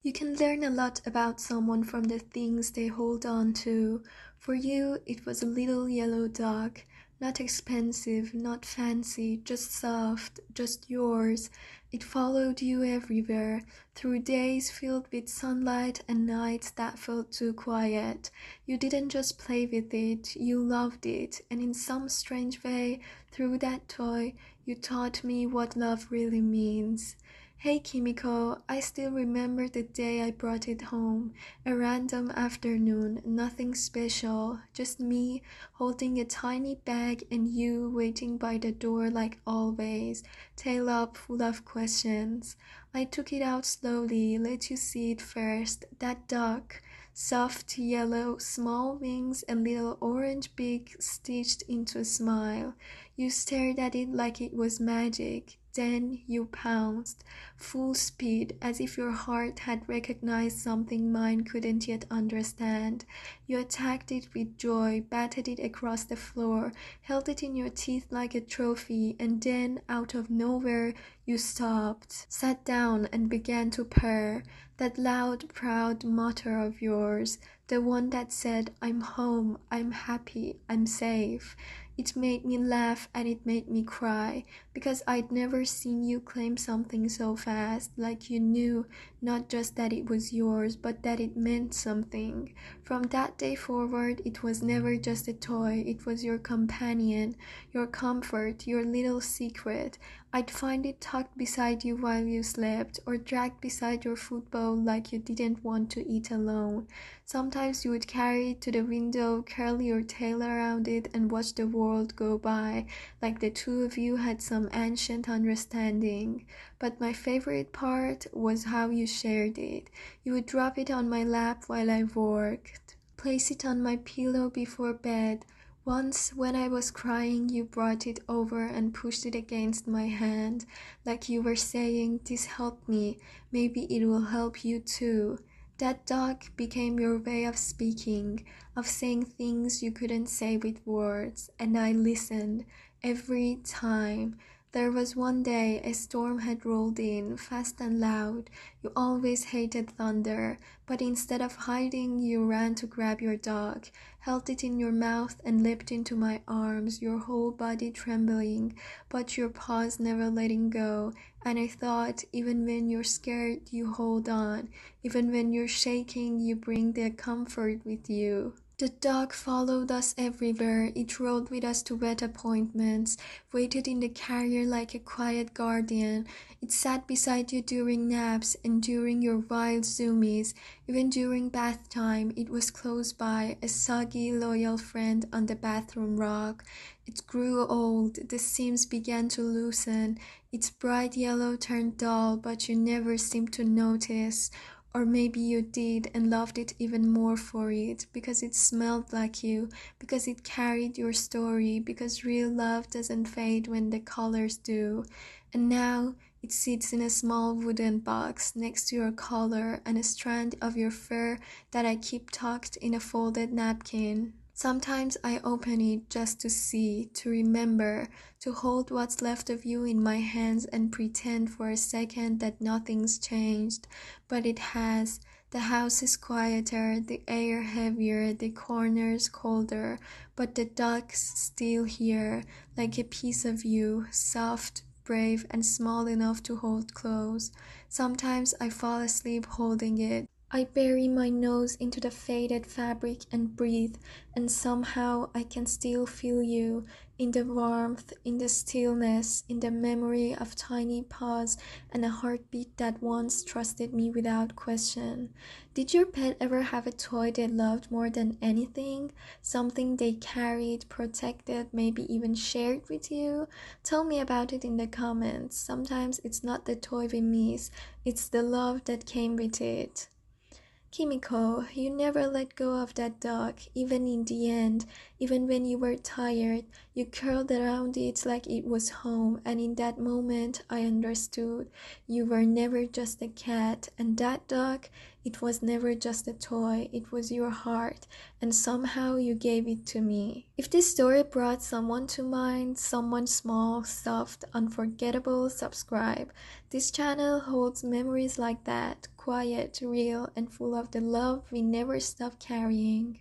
You can learn a lot about someone from the things they hold on to. For you, it was a little yellow dog. Not expensive, not fancy, just soft, just yours. It followed you everywhere, through days filled with sunlight and nights that felt too quiet. You didn't just play with it, you loved it, and in some strange way, through that toy, you taught me what love really means. Hey Kimiko, I still remember the day I brought it home. A random afternoon, nothing special, just me holding a tiny bag and you waiting by the door like always, tail up full of questions. I took it out slowly, let you see it first. That duck. Soft yellow, small wings and little orange beak stitched into a smile. You stared at it like it was magic. Then you pounced, full speed, as if your heart had recognized something mine couldn't yet understand. You attacked it with joy, batted it across the floor, held it in your teeth like a trophy, and then, out of nowhere, you stopped, sat down, and began to purr. That loud, proud mutter of yours, the one that said, I'm home, I'm happy, I'm safe. It made me laugh and it made me cry, because I'd never seen you claim something so fast, like you knew not just that it was yours, but that it meant something. From that day forward, it was never just a toy, it was your companion, your comfort, your little secret. I'd find it tucked beside you while you slept, or dragged beside your food bowl like you didn't want to eat alone. Sometimes you would carry it to the window, curl your tail around it, and watch the world go by, like the two of you had some ancient understanding. But my favorite part was how you shared it. You would drop it on my lap while I worked, place it on my pillow before bed. Once, when I was crying, you brought it over and pushed it against my hand, like you were saying, "This helped me, maybe it will help you too." That dog became your way of speaking, of saying things you couldn't say with words, and I listened every time. There was one day a storm had rolled in, fast and loud. You always hated thunder, but instead of hiding, you ran to grab your dog, held it in your mouth and leapt into my arms, your whole body trembling, but your paws never letting go. And I thought, even when you're scared, you hold on. Even when you're shaking, you bring the comfort with you. The dog followed us everywhere. It rode with us to vet appointments, waited in the carrier like a quiet guardian. It sat beside you during naps and during your wild zoomies. Even during bath time, it was close by, a soggy, loyal friend on the bathroom rug. It grew old, the seams began to loosen, its bright yellow turned dull, but you never seemed to notice. Or maybe you did and loved it even more for it, because it smelled like you, because it carried your story, because real love doesn't fade when the colors do. And now it sits in a small wooden box next to your collar and a strand of your fur that I keep tucked in a folded napkin. Sometimes I open it just to see, to remember, to hold what's left of you in my hands and pretend for a second that nothing's changed. But it has. The house is quieter, the air heavier, the corners colder, but the dog's still here, like a piece of you, soft, brave, and small enough to hold close. Sometimes I fall asleep holding it. I bury my nose into the faded fabric and breathe, and somehow I can still feel you, in the warmth, in the stillness, in the memory of tiny paws and a heartbeat that once trusted me without question. Did your pet ever have a toy they loved more than anything? Something they carried, protected, maybe even shared with you? Tell me about it in the comments. Sometimes it's not the toy we miss, it's the love that came with it. Kimiko, you never let go of that dog, even in the end. Even when you were tired, you curled around it like it was home, and in that moment I understood. You were never just a cat, and that dog, it was never just a toy, it was your heart, and somehow you gave it to me. If this story brought someone to mind, someone small, soft, unforgettable, subscribe. This channel holds memories like that, quiet, real, and full of the love we never stop carrying.